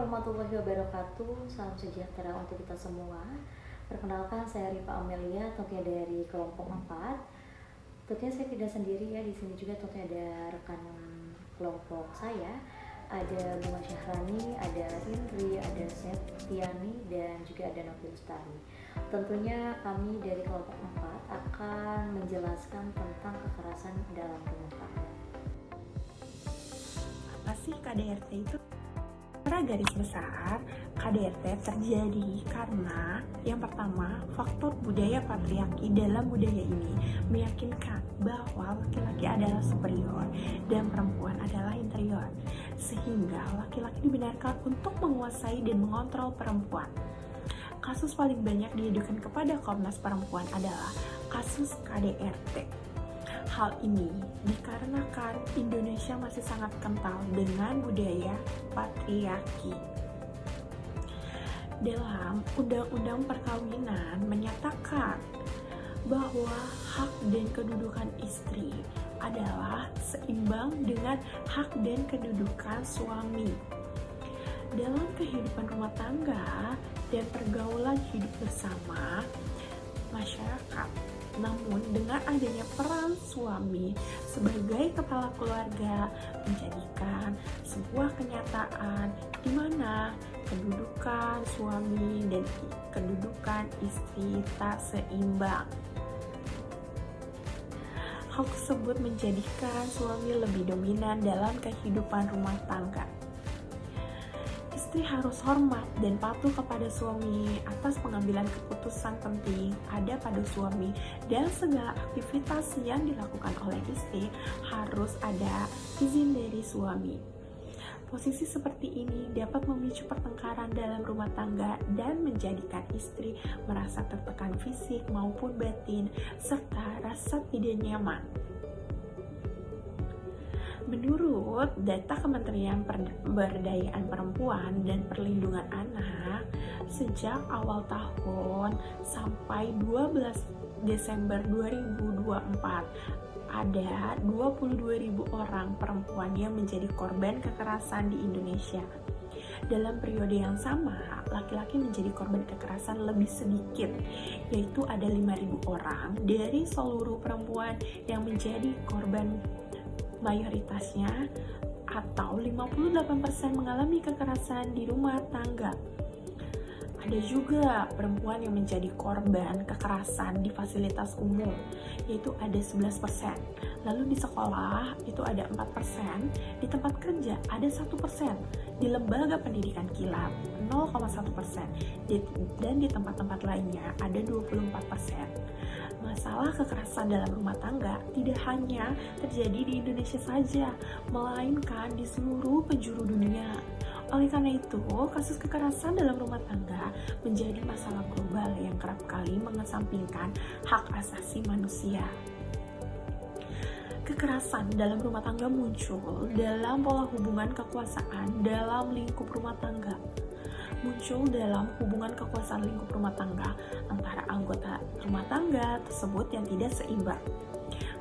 warahmatullahi wabarakatuh. Salam sejahtera untuk kita semua. Perkenalkan, saya Rifa Amelia, tentunya dari kelompok 4. Tentunya saya tidak sendiri ya, di sini juga tentunya ada rekan kelompok saya. Ada Bunga Syahrani, ada Indri, ada Septiani, dan juga ada Novi Lestari. Tentunya kami dari kelompok 4 akan menjelaskan tentang kekerasan dalam rumah tangga. Apa sih KDRT itu? Secara garis besar, KDRT terjadi karena yang pertama, faktor budaya patriarki dalam budaya ini meyakinkan bahwa laki-laki adalah superior dan perempuan adalah interior, sehingga laki-laki dibenarkan untuk menguasai dan mengontrol perempuan. Kasus paling banyak diadukan kepada Komnas Perempuan adalah kasus KDRT. Hal ini dikarenakan Indonesia masih sangat kental dengan budaya patriarki. Dalam Undang-Undang Perkawinan menyatakan bahwa hak dan kedudukan istri adalah seimbang dengan hak dan kedudukan suami. Dalam kehidupan rumah tangga dan pergaulan hidup bersama masyarakat, namun dengan adanya peran suami sebagai kepala keluarga menjadikan sebuah kenyataan di mana kedudukan suami dan kedudukan istri tak seimbang. Hal tersebut menjadikan suami lebih dominan dalam kehidupan rumah tangga. Istri harus hormat dan patuh kepada suami atas pengambilan keputusan penting ada pada suami, dan segala aktivitas yang dilakukan oleh istri harus ada izin dari suami. Posisi seperti ini dapat memicu pertengkaran dalam rumah tangga dan menjadikan istri merasa tertekan fisik maupun batin serta rasa tidak nyaman. Menurut data Kementerian Pemberdayaan Perempuan dan Perlindungan Anak, sejak awal tahun sampai 12 Desember 2024, ada 22.000 orang perempuan yang menjadi korban kekerasan di Indonesia. Dalam periode yang sama, laki-laki menjadi korban kekerasan lebih sedikit, yaitu ada 5.000 orang dari seluruh perempuan yang menjadi korban. Mayoritasnya atau 58% mengalami kekerasan di rumah tangga. Ada juga perempuan yang menjadi korban kekerasan di fasilitas umum, yaitu ada 11%. Lalu di sekolah itu ada 4%, di tempat kerja ada 1%, di lembaga pendidikan kilat 0,1%, dan di tempat-tempat lainnya ada 24%. Masalah kekerasan dalam rumah tangga tidak hanya terjadi di Indonesia saja, melainkan di seluruh penjuru dunia. Oleh karena itu, kasus kekerasan dalam rumah tangga menjadi masalah global yang kerap kali mengesampingkan hak asasi manusia. Kekerasan dalam rumah tangga muncul dalam pola hubungan kekuasaan dalam lingkup rumah tangga. Muncul dalam hubungan kekuasaan lingkup rumah tangga antara anggota rumah tangga tersebut yang tidak seimbang.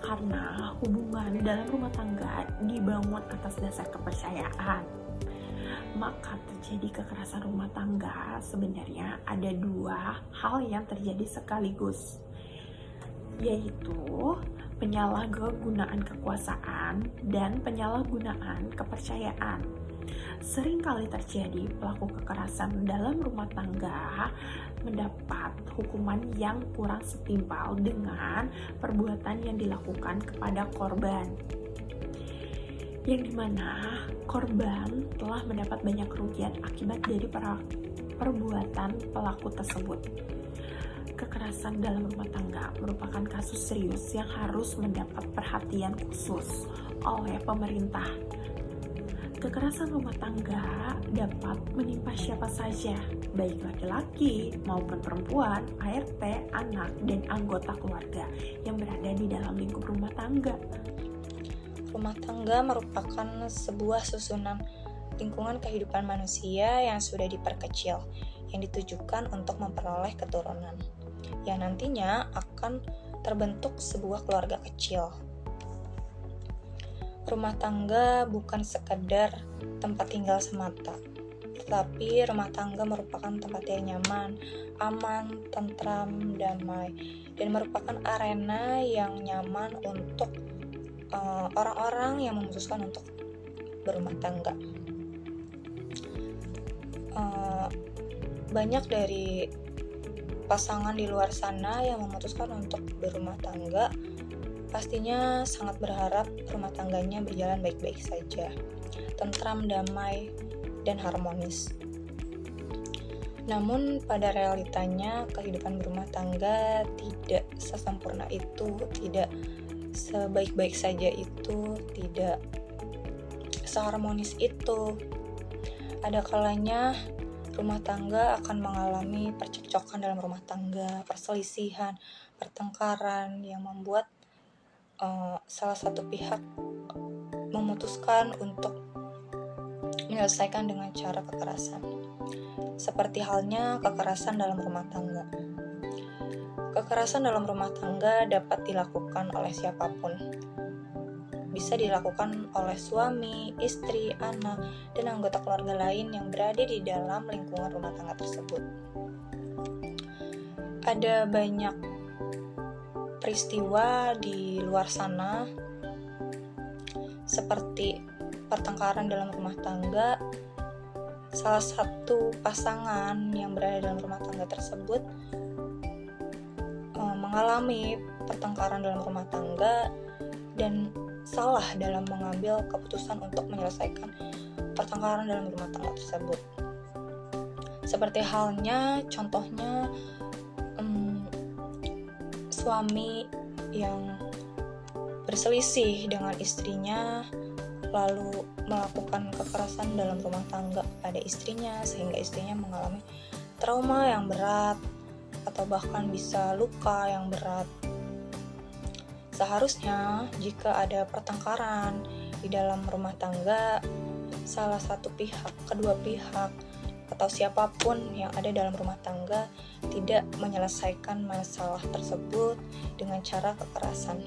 Karena hubungan dalam rumah tangga dibangun atas dasar kepercayaan, maka terjadi kekerasan rumah tangga. Sebenarnya ada dua hal yang terjadi sekaligus, yaitu penyalahgunaan kekuasaan dan penyalahgunaan kepercayaan. Sering kali terjadi pelaku kekerasan dalam rumah tangga mendapat hukuman yang kurang setimpal dengan perbuatan yang dilakukan kepada korban, yang dimana korban telah mendapat banyak kerugian akibat dari perbuatan pelaku tersebut. Kekerasan dalam rumah tangga merupakan kasus serius yang harus mendapat perhatian khusus oleh pemerintah. Kekerasan rumah tangga dapat menimpa siapa saja, baik laki-laki maupun perempuan, ART, anak, dan anggota keluarga yang berada di dalam lingkup rumah tangga. Rumah tangga merupakan sebuah susunan lingkungan kehidupan manusia yang sudah diperkecil, yang ditujukan untuk memperoleh keturunan, yang nantinya akan terbentuk sebuah keluarga kecil. Rumah tangga bukan sekedar tempat tinggal semata, tetapi rumah tangga merupakan tempat yang nyaman, aman, tentram, damai, dan merupakan arena yang nyaman untuk orang-orang yang memutuskan untuk berumah tangga. Banyak dari pasangan di luar sana yang memutuskan untuk berumah tangga pastinya sangat berharap rumah tangganya berjalan baik-baik saja, tentram, damai, dan harmonis. Namun pada realitanya kehidupan berumah tangga tidak sesempurna itu, tidak sebaik-baik saja itu, tidak seharmonis itu. Ada kalanya rumah tangga akan mengalami percekcokan dalam rumah tangga, perselisihan, pertengkaran yang membuat salah satu pihak memutuskan untuk menyelesaikan dengan cara kekerasan. Seperti halnya kekerasan dalam rumah tangga. Kekerasan dalam rumah tangga dapat dilakukan oleh siapapun. Bisa dilakukan oleh suami, istri, anak, dan anggota keluarga lain yang berada di dalam lingkungan rumah tangga tersebut. Ada banyak peristiwa di luar sana seperti pertengkaran dalam rumah tangga. Salah satu pasangan yang berada dalam rumah tangga tersebut mengalami pertengkaran dalam rumah tangga dan salah dalam mengambil keputusan untuk menyelesaikan pertengkaran dalam rumah tangga tersebut. Seperti halnya, contohnya suami yang berselisih dengan istrinya lalu melakukan kekerasan dalam rumah tangga pada istrinya sehingga istrinya mengalami trauma yang berat atau bahkan bisa luka yang berat. Seharusnya jika ada pertengkaran di dalam rumah tangga, salah satu pihak, kedua pihak, atau siapapun yang ada dalam rumah tangga tidak menyelesaikan masalah tersebut dengan cara kekerasan.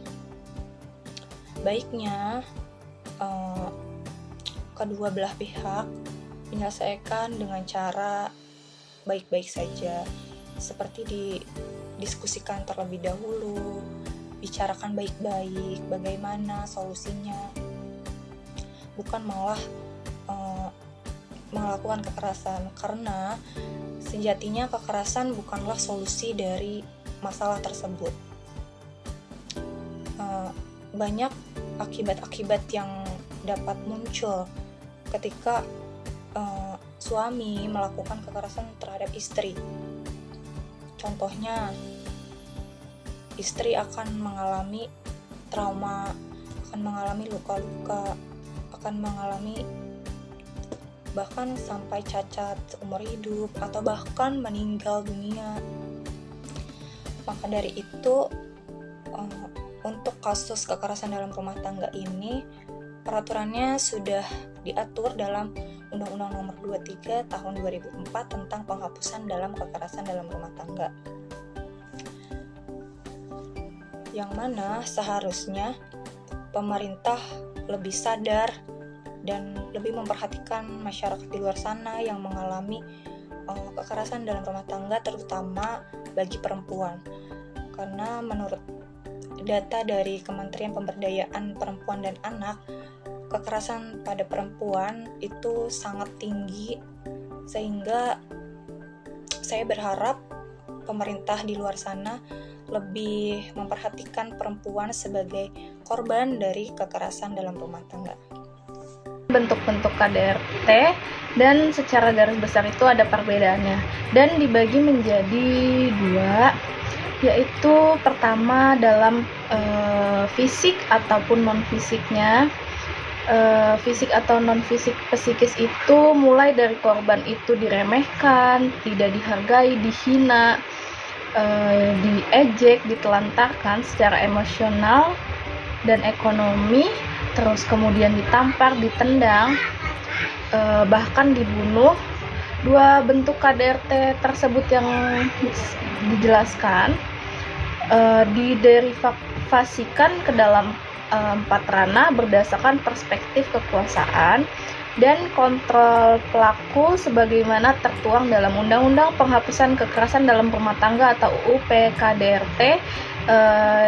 Baiknya kedua belah pihak menyelesaikan dengan cara baik-baik saja, seperti didiskusikan terlebih dahulu, bicarakan baik-baik bagaimana solusinya, bukan malah melakukan kekerasan, karena sejatinya kekerasan bukanlah solusi dari masalah tersebut. Banyak akibat-akibat yang dapat muncul ketika suami melakukan kekerasan terhadap istri. Contohnya, istri akan mengalami trauma, akan mengalami luka-luka, akan mengalami bahkan sampai cacat seumur hidup atau bahkan meninggal dunia. Maka dari itu, untuk kasus kekerasan dalam rumah tangga ini, peraturannya sudah diatur dalam Undang-Undang Nomor 23 Tahun 2004 tentang penghapusan dalam kekerasan dalam rumah tangga. Yang mana seharusnya pemerintah lebih sadar dan lebih memperhatikan masyarakat di luar sana yang mengalami kekerasan dalam rumah tangga, terutama bagi perempuan. Karena menurut data dari Kementerian Pemberdayaan Perempuan dan Anak, kekerasan pada perempuan itu sangat tinggi, sehingga saya berharap pemerintah di luar sana lebih memperhatikan perempuan sebagai korban dari kekerasan dalam rumah tangga. Bentuk-bentuk KDRT dan secara garis besar itu ada perbedaannya dan dibagi menjadi dua, yaitu pertama dalam fisik ataupun non-fisiknya. Fisik atau non-fisik psikis itu mulai dari korban itu diremehkan, tidak dihargai, dihina, diejek, ditelantarkan secara emosional dan ekonomi, terus kemudian ditampar, ditendang, bahkan dibunuh. Dua bentuk KDRT tersebut yang dijelaskan diderivasikan ke dalam 4 ranah berdasarkan perspektif kekuasaan, dan kontrol pelaku sebagaimana tertuang dalam Undang-Undang Penghapusan Kekerasan dalam Rumah Tangga atau UU PKDRT,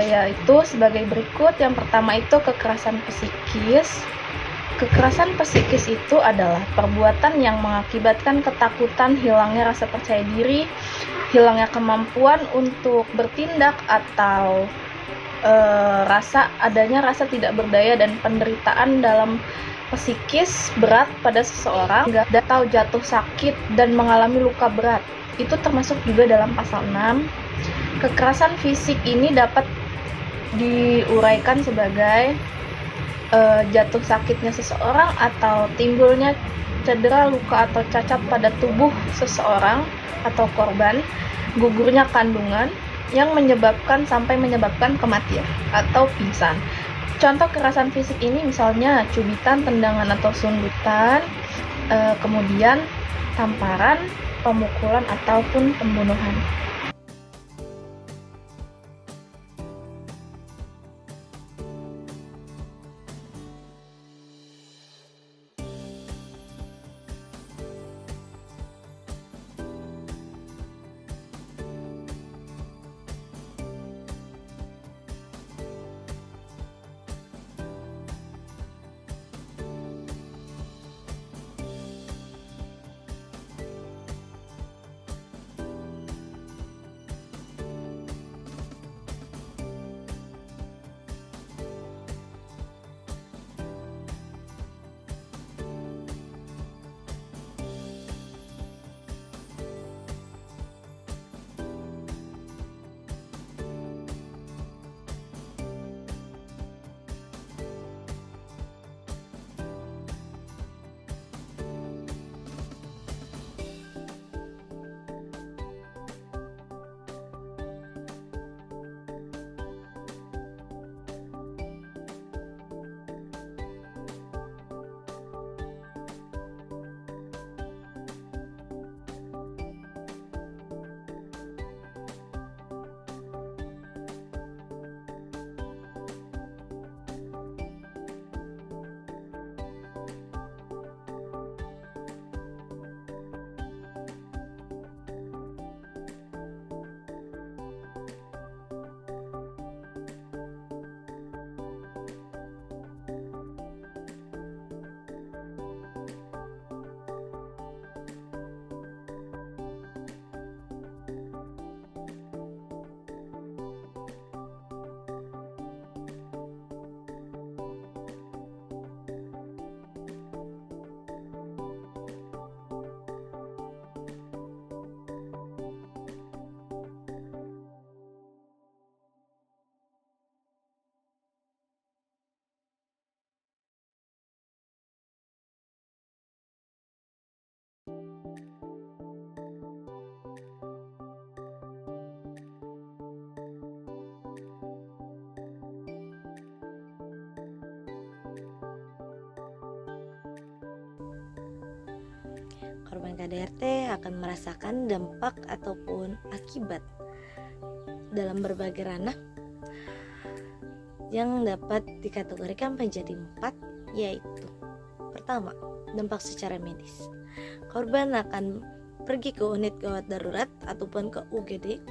yaitu sebagai berikut. Yang pertama itu kekerasan psikis. Kekerasan psikis itu adalah perbuatan yang mengakibatkan ketakutan, hilangnya rasa percaya diri, hilangnya kemampuan untuk bertindak, atau adanya rasa tidak berdaya dan penderitaan dalam psikis berat pada seseorang, atau jatuh sakit dan mengalami luka berat. Itu termasuk juga dalam pasal 6. Kekerasan fisik ini dapat diuraikan sebagai jatuh sakitnya seseorang atau timbulnya cedera, luka atau cacat pada tubuh seseorang atau korban, gugurnya kandungan yang sampai menyebabkan kematian atau pingsan. Contoh kekerasan fisik ini misalnya cubitan, tendangan atau sundutan, kemudian tamparan, pemukulan ataupun pembunuhan. Korban KDRT akan merasakan dampak ataupun akibat dalam berbagai ranah yang dapat dikategorikan menjadi 4, yaitu pertama, dampak secara medis. Korban akan pergi ke unit gawat darurat ataupun ke UGD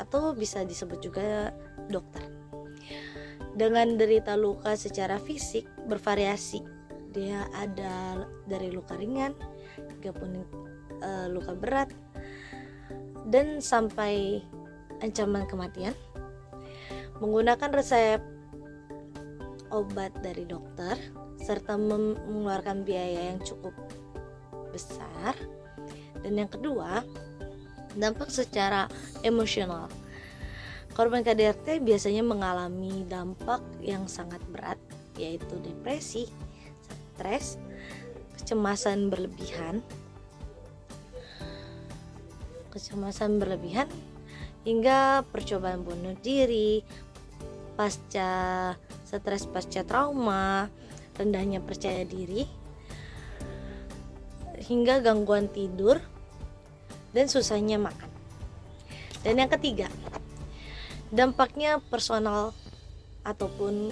atau bisa disebut juga dokter. Dengan derita luka secara fisik bervariasi, dia ada dari luka ringan hingga pun luka berat dan sampai ancaman kematian. Menggunakan resep obat dari dokter serta mengeluarkan biaya yang cukup besar. Dan yang kedua, dampak secara emosional. Korban KDRT biasanya mengalami dampak yang sangat berat, yaitu depresi, stres, kecemasan berlebihan hingga percobaan bunuh diri, pasca stres pasca trauma, rendahnya percaya diri, hingga gangguan tidur dan susahnya makan. Dan yang ketiga, dampaknya personal ataupun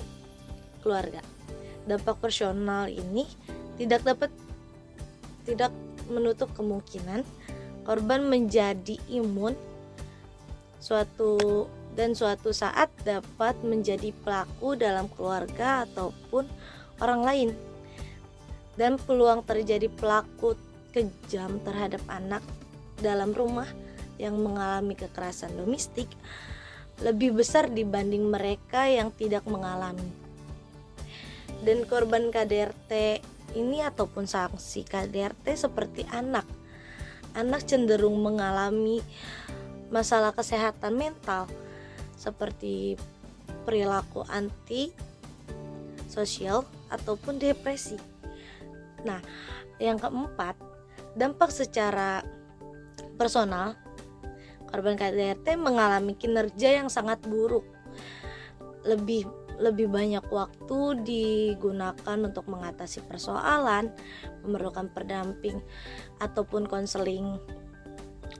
keluarga. Dampak personal ini tidak dapat tidak menutup kemungkinan korban menjadi imun suatu saat dapat menjadi pelaku dalam keluarga ataupun orang lain. Dan peluang terjadi pelaku kejam terhadap anak dalam rumah yang mengalami kekerasan domestik lebih besar dibanding mereka yang tidak mengalami. Dan korban KDRT ini ataupun sanksi KDRT seperti anak cenderung mengalami masalah kesehatan mental seperti perilaku anti sosial ataupun depresi. Nah, yang keempat, dampak secara personal, korban KDRT mengalami kinerja yang sangat buruk. Lebih banyak waktu digunakan untuk mengatasi persoalan, memerlukan pendamping ataupun konseling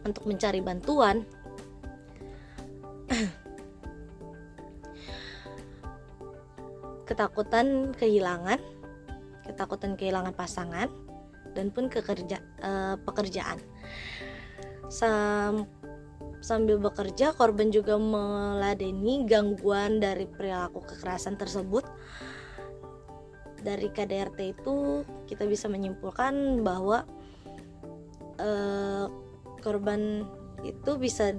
untuk mencari bantuan. Ketakutan kehilangan pasangan dan pun pekerjaan. Sambil bekerja, korban juga meladeni gangguan dari perilaku kekerasan tersebut. Dari KDRT itu kita bisa menyimpulkan bahwa korban itu bisa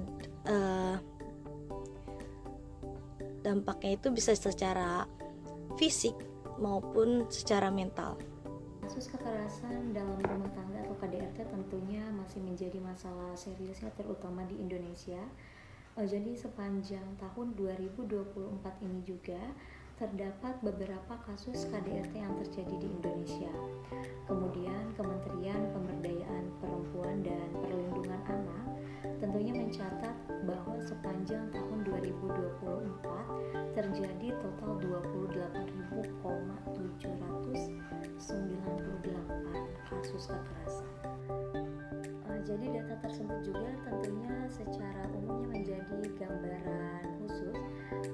dampaknya itu bisa secara fisik maupun secara mental. Kasus kekerasan dalam rumah tangga atau KDRT tentunya masih menjadi masalah serius ya, terutama di Indonesia. Jadi sepanjang tahun 2024 ini juga terdapat beberapa kasus KDRT yang terjadi di Indonesia. Kemudian Kementerian Pemberdayaan Perempuan dan Perlindungan Anak tentunya mencatat bahwa sepanjang tahun 2024 terjadi total 28.798 kasus kekerasan. Jadi data tersebut juga tentunya secara umumnya menjadi gambaran khusus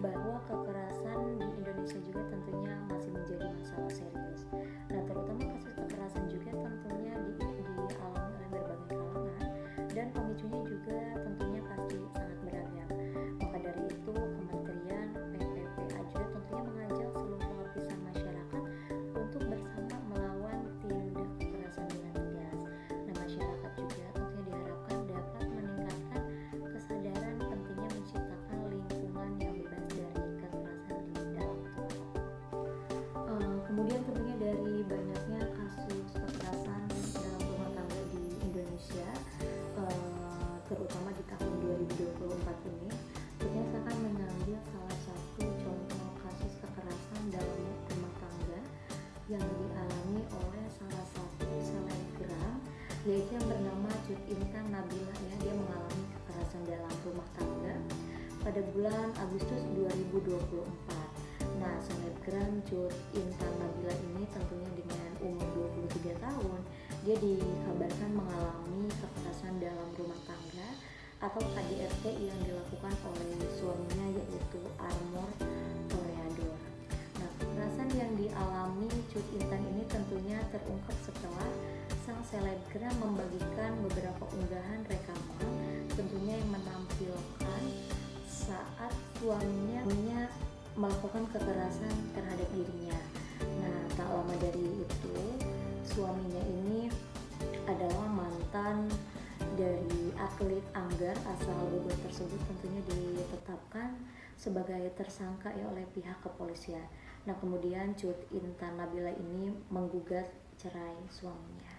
bahwa kekerasan di Indonesia juga tentunya masih menjadi masalah serius. Nah, terutama kasus kekerasan juga tentunya dialami oleh berbagai kalangan dan pemicunya juga tentunya pasti sangat beragam. Maka dari itu Kementerian PPPA juga tentunya mengajak seluruh lapisan masyarakat untuk bersama melawan tindak kekerasan dengan tegas. Nah, masyarakat juga tentunya diharapkan dapat meningkatkan kesadaran pentingnya menciptakan lingkungan yang bebas dari kekerasan di dalam keluarga. Kemudian tentunya dari banyaknya kasus kekerasan dalam rumah tangga di Indonesia, terutama di tahun 2024 ini, tentunya saya akan mengambil salah satu contoh kasus kekerasan dalam rumah tangga yang dialami oleh salah satu selebgram, yaitu yang bernama Cut Intan Nabila ya. Dia mengalami kekerasan dalam rumah tangga pada bulan Agustus 2024. Nah, selebgram Cut Intan Nabila ini tentunya dengan umur 23 tahun, dia dikabarkan mengalami kekerasan dalam rumah tangga atau KDRT yang dilakukan oleh suaminya, yaitu Armor Toreador. Nah, kekerasan yang dialami Cut Intan ini tentunya terungkap setelah sang selebgram membagikan beberapa unggahan rekaman tentunya yang menampilkan saat suaminya melakukan kekerasan terhadap dirinya. Nah, tak lama dari itu suaminya ini adalah mantan dari atlet anggar asal Bogor tersebut, tentunya ditetapkan sebagai tersangka ya oleh pihak kepolisian. Nah, kemudian Cut Intan Nabila ini menggugat cerai suaminya.